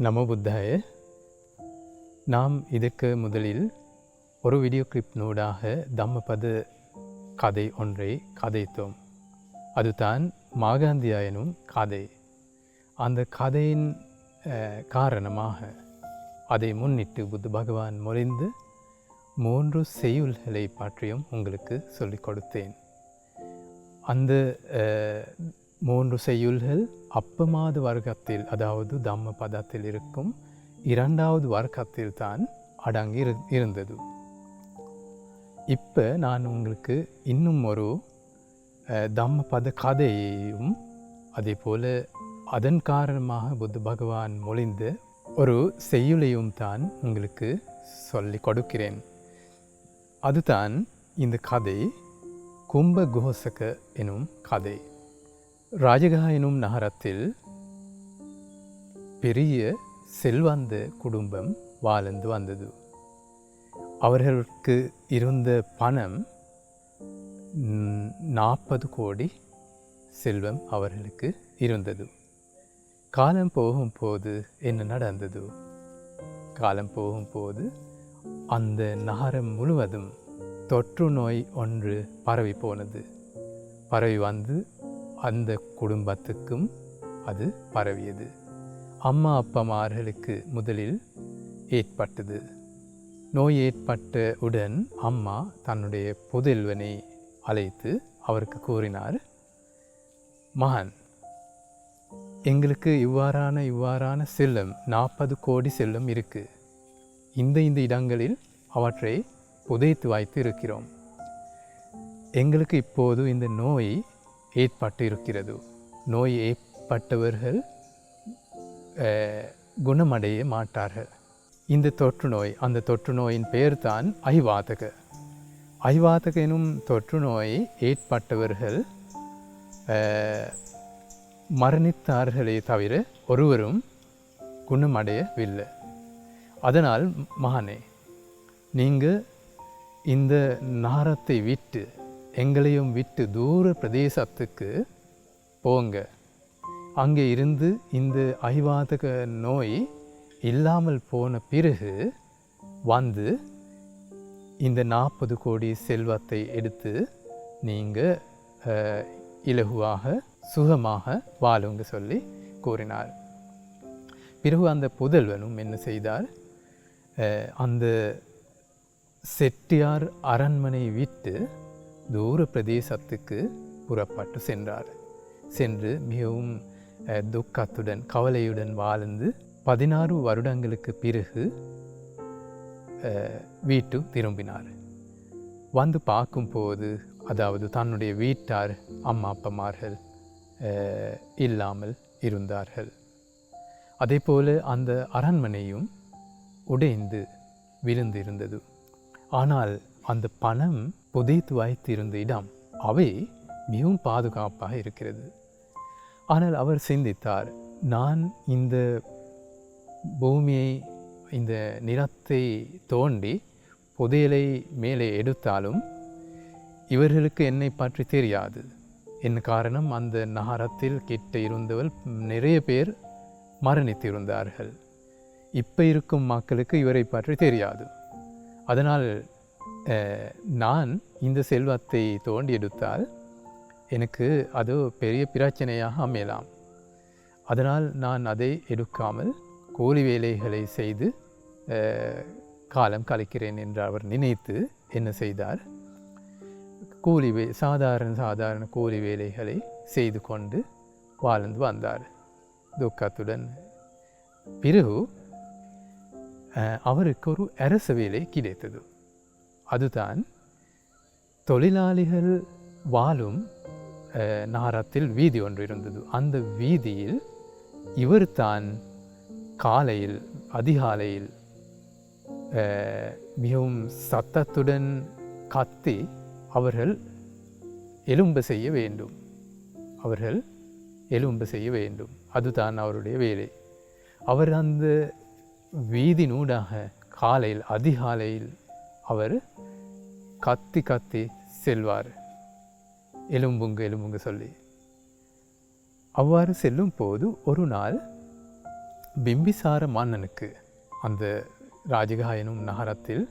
நமோ புத்தாய. நாம் இதற்கு முதலில் ஒரு வீடியோ கிளிப்னூடாக தம்மபத கதை ஒன்றை கதைத்தோம். அதுதான் மாகாந்தியா எனும் கதை. அந்த கதையின் காரணமாக அதை முன்னிட்டு புத்த பகவான் மொழிந்து 3 செய்யுள்களை பற்றியும் உங்களுக்கு சொல்லிக் கொடுத்தேன். அந்த 3 செய்யுள்கள் அப்பமாத வர்க்கத்தில், அதாவது தம்ம பதத்தில் இருக்கும் 2வது வர்க்கத்தில் தான் அடங்கி இருந்தது. இப்போ நான் உங்களுக்கு இன்னும் ஒரு தம்ம பத கதையையும் அதே போல் அதன் காரணமாக புத்த பகவான் மொழிந்த ஒரு செய்யுளையும் தான் உங்களுக்கு சொல்லி கொடுக்கிறேன். அதுதான் இந்த கதை கும்பகோசக எனும் கதை. ராஜகா எனும் நகரத்தில் பெரிய செல்வந்த குடும்பம் வாழ்ந்து வந்தது. அவர்களுக்கு இருந்த பணம் 40 கோடி செல்வம் அவர்களுக்கு இருந்தது. காலம் போகும்போது என்ன நடந்தது? காலம் போகும்போது அந்த நகரம் முழுவதும் தொற்று நோய் ஒன்று பரவி போனது. பரவி வந்து அந்த குடும்பத்துக்கும் அது பரவியது. அம்மா அப்பாமார்களுக்கு முதலில் ஏற்பட்டது. நோய் ஏற்பட்டவுடன் அம்மா தன்னுடைய புதல்வனை அழைத்து அவருக்கு கூறினார், மகன், எங்களுக்கு இவ்வாறான செல்வம் 40 கோடி செல்வம் இருக்கு. இந்த இடங்களில் அவற்றை புதைத்து வைத்து இருக்கிறோம். எங்களுக்கு இப்போது இந்த நோய் ஏற்பட்டு இருக்கிறது. நோய் ஏற்பட்டவர்கள் குணமடைய மாட்டார்கள். இந்த தொற்று நோய், அந்த தொற்று நோயின் பெயர் தான் ஐவாதக. ஐவாதக எனும் தொற்று நோய் ஏற்பட்டவர்கள் மரணித்தார்களே தவிர ஒருவரும் குணமடையவில்லை. அதனால் மகனே, நீங்கள் இந்த நகரத்தை விட்டு, எங்களையும் விட்டு தூர பிரதேசத்துக்கு போங்க. அங்கே இருந்து இந்த ஐவாதக நோய் இல்லாமல் போன பிறகு வந்து இந்த 40 கோடி செல்வத்தை எடுத்து நீங்கள் இலகுவாக சுகமாக வாழுங்க சொல்லி கூறினார். பிறகு அந்த புதல்வனும் என்ன செய்தார்? அந்த செட்டியார் அரண்மனை விட்டு தூர பிரதேசத்துக்கு புறப்பட்டு சென்றார். சென்று மிகவும் துக்கத்துடன் கவலையுடன் வாழ்ந்து 16 வருடங்களுக்கு பிறகு வீட்டு திரும்பினார். வந்து பார்க்கும்போது, அதாவது தன்னுடைய வீட்டார் அம்மா அப்பாமார்கள் இல்லாமல் இருந்தார்கள். அதே போல் அந்த அரண்மனையும் உடைந்து விழுந்து இருந்தது. ஆனால் அந்த பணம் புதைத்து வைத்திருந்த இடம் அவை மிகவும் பாதுகாப்பாக இருக்கிறது. ஆனால் அவர் சிந்தித்தார், நான் இந்த பூமியை, இந்த நிலத்தை தோண்டி புதையலை மேலே எடுத்தாலும் இவர்களுக்கு என்னை பற்றி தெரியாது. என்ன காரணம்? அந்த நகரத்தில் கிட்ட இருந்தவர் நிறைய பேர் மரணித்திருந்தார்கள். இப்போ இருக்கும் மக்களுக்கு இவரை பற்றி தெரியாது. அதனால் நான் இந்த செல்வத்தை தோண்டி எடுத்தால் எனக்கு அது பெரிய பிரச்சனையாக அமையலாம். அதனால் நான் அதை எடுக்காமல் கூலி வேலைகளை செய்து காலம் கழிக்கிறேன் என்று அவர் நினைத்து என்ன செய்தார்? சாதாரண கூலி வேலைகளை செய்து கொண்டு வாழ்ந்து வந்தார் துக்கத்துடன். பிறகு அவருக்கு ஒரு அரச வேலை கிடைத்தது. அதுதான் தொழிலாளிகள் வாழும் நகரத்தில் வீதி ஒன்று இருந்தது. அந்த வீதியில் இவர் தான் காலையில், அதிகாலையில் மிகவும் சத்தத்துடன் கத்தி அவர்கள் எலும்பு செய்ய வேண்டும். அதுதான் அவருடைய வேலை. அவர் அந்த வீதினூடாக காலையில், அதிகாலையில் அவர் கத்தி செல்வார், எலும்புங்க சொல்லி. அவ்வாறு செல்லும் போது ஒரு நாள் பிம்பிசார மன்னனுக்கு அந்த ராஜகா எனும் நகரத்தில்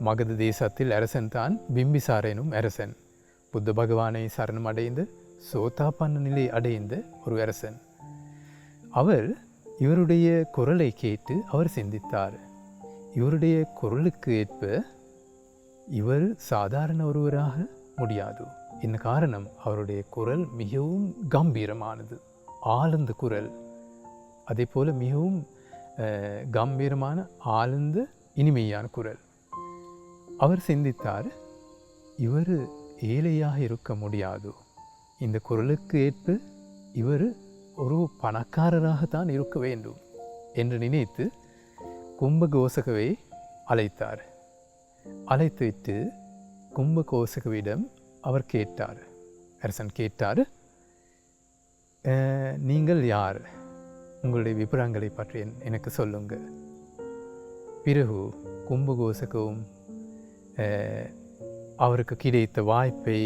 மகத தேசத்தில் அரசன் தான் பிம்பிசார எனும் அரசன். புத்த பகவானை சரணம் அடைந்து சோதாபன்ன நிலை அடைந்த ஒரு அரசன். அவர் இவருடைய குரலை கேட்டு அவர் சிந்தித்தார். இவருடைய குரலுக்கு ஏற்ப இவர் சாதாரண ஒருவராக முடியாது. இந்த காரணம் அவருடைய குரல் மிகவும் கம்பீரமானது, ஆழ்ந்த குரல். அதே போல் மிகவும் கம்பீரமான ஆழ்ந்த இனிமையான குரல். அவர் சிந்தித்தார், இவர் ஏழையாக இருக்க முடியாது, இந்த குரலுக்கு ஏற்ப இவர் ஒரு பணக்காரராகத்தான் இருக்க வேண்டும் என்று நினைத்து கும்பகோசகவை அழைத்தார். அழைத்துவிட்டு கும்பகோசகவிடம் அவர் கேட்டார், அரசன் கேட்டார், நீங்கள் யார், உங்களுடைய விபரங்களை பற்றி எனக்கு சொல்லுங்க. பிறகு கும்பகோசகவும் அவருக்கு கிடைத்த வாய்ப்பை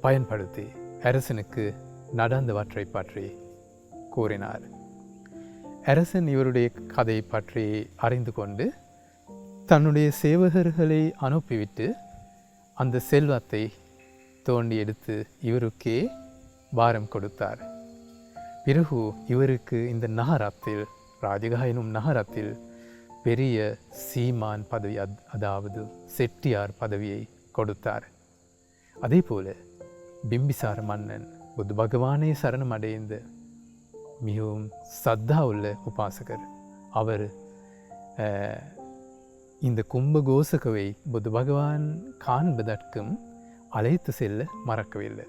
பயன்படுத்தி அரசனுக்கு நடந்தவற்றை பற்றி கூறினார். அரசன் இவருடைய கதை பற்றி அறிந்து கொண்டு தன்னுடைய சேவகர்களை அனுப்பிவிட்டு அந்த செல்வத்தை தோண்டி எடுத்து இவருக்கே பாரம் கொடுத்தார். பிறகு இவருக்கு இந்த நகரத்தில், ராஜகா எனும் நகரத்தில் பெரிய சீமான் பதவி, அதாவது செட்டியார் பதவியை கொடுத்தார். அதே போல பிம்பிசார மன்னன் புத்த பகவானை சரணம் அடைந்த மிகவும் சத்தா உள்ள உபாசகர். அவர் இந்த கும்பகோசகவை புத்த பகவான் காண்பதற்கும் அழைத்து செல்ல மறக்கவில்லை.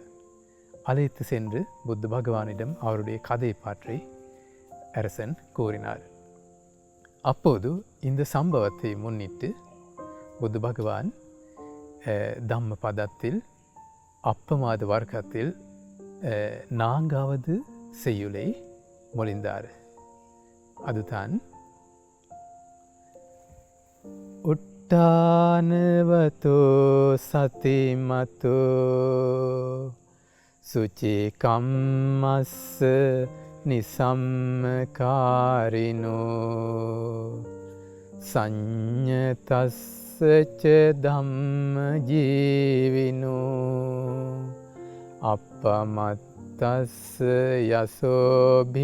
அழைத்து சென்று புத்த பகவானிடம் அவருடைய கதை பற்றி அரசன் கூறினார். அப்போது இந்த சம்பவத்தை முன்னிட்டு புத்த பகவான் தம்ம பதத்தில் அப்பமாத வர்க்கத்தில் 4வது செய்யுளை மொழிந்தார். அதுதான் உட்டானவதோ சதிமதோ சுச்சி கம்மஸ்ஸ நிசம்மகாரினோ சඤ்ஞதஸ்ஸ தம்ம ஜீவினோ அப்பமத்தஸ்ஸ யசோபிவண்டதி.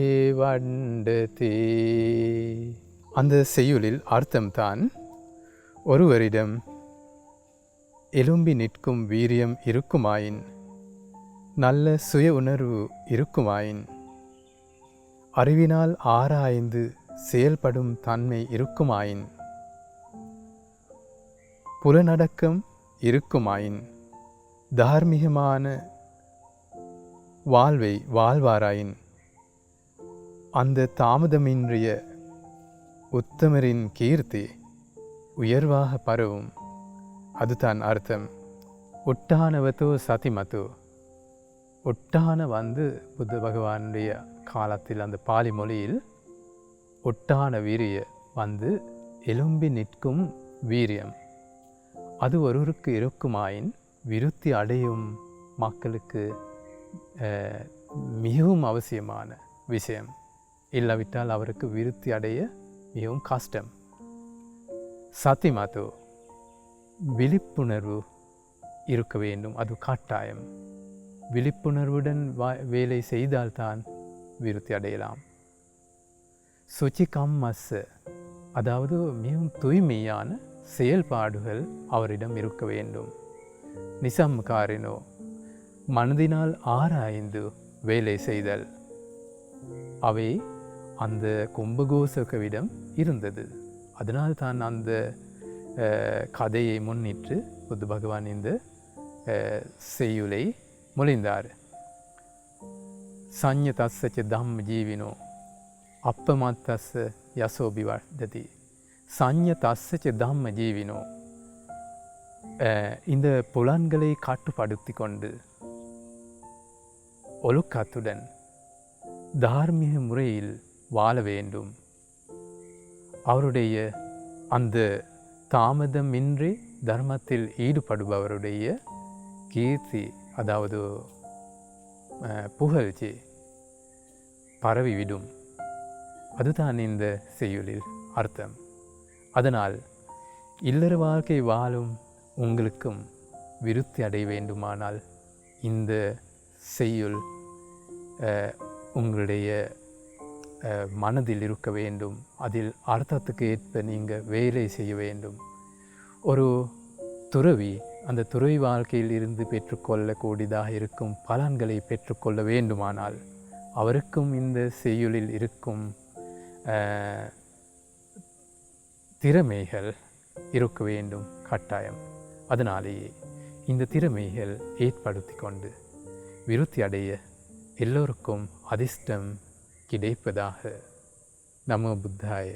அந்த செய்யுளில் அர்த்தம்தான், ஒருவரிடம் எலும்பி நிற்கும் வீரியம் இருக்குமாயின், நல்ல சுய உணர்வு இருக்குமாயின், அறிவினால் ஆராய்ந்து செயல்படும் தன்மை இருக்குமாயின், புலனடக்கம் இருக்குமாயின், தார்மீகமான வாழ்வை வாழ்வாராயின், அந்த தாமதமின்றிய உத்தமரின் கீர்த்தி உயர்வாக பரவும். அதுதான் அர்த்தம். ஒட்டானவத்தோ சதிமத்தோ. ஒட்டான புத்த பகவானுடைய காலத்தில் அந்த பாலி மொழியில் ஒட்டான வீரிய எலும்பி நிற்கும் வீரியம், அது ஒருவருக்கு இருக்குமாயின் விருத்தி அடையும் மக்களுக்கு மிகவும் அவசியமான விஷயம். இல்லாவிட்டால் அவருக்கு விருத்தி அடைய மிகவும் கஷ்டம். சத்திமதோ, விழிப்புணர்வு இருக்க வேண்டும், அது கட்டாயம். விழிப்புணர்வுடன் வேலை செய்தால்தான் விருத்தி அடையலாம். சுச்சிகம்மஸ்ஸ, அதாவது மிகவும் தூய்மையான செயல்பாடுகள் அவரிடம் இருக்க வேண்டும். நிசம்காரினோ, மனதினால் ஆராய்ந்து வேலை செய்தல். அவை அந்த கும்பகோசகவிடம் இருந்தது. அதனால் தான் அந்த கதையை முன்னிட்டு புத்த பகவான் இந்த செய்யுளை மொழிந்தார். சඤ்ஞதஸ்ஸ தம்ம ஜீவினோ அப்பமத்தஸ்ஸ யசோபிவர்ததி. சඤ்ஞதஸ்ஸ தம்ம ஜீவினோ, இந்த புலன்களை கட்டுப்படுத்தி கொண்டு ஒழுக்கத்துடன் தார்மீக முறையில் வாழ வேண்டும். அவருடைய அந்த தாமதமின்றி தர்மத்தில் ஈடுபடுபவருடைய கீர்த்தி, அதாவது புகழ்ச்சி பரவிவிடும். அதுதான் இந்த செய்யுளில் அர்த்தம். அதனால் இல்லற வாழ்க்கை வாழும் உங்களுக்கும் விருத்தி அடைய வேண்டுமானால் இந்த செய்யுள் உங்களுடைய மனதில் இருக்க வேண்டும். அதில் அர்த்தத்துக்கு ஏற்ப நீங்கள் வேலை செய்ய வேண்டும். ஒரு துறவி அந்த துறவி வாழ்க்கையில் இருந்து பெற்றுக்கொள்ளக்கூடியதாக இருக்கும் பலன்களை பெற்றுக்கொள்ள வேண்டுமானால் அவருக்கும் இந்த செய்யுளில் இருக்கும் திறமைகள் இருக்க வேண்டும் கட்டாயம். அதனாலேயே இந்த திறமைகள் ஏற்படுத்தி கொண்டு விருத்தி அடைய எல்லோருக்கும் அதிர்ஷ்டம் கிடைப்பதாக. நமோ புத்தாய.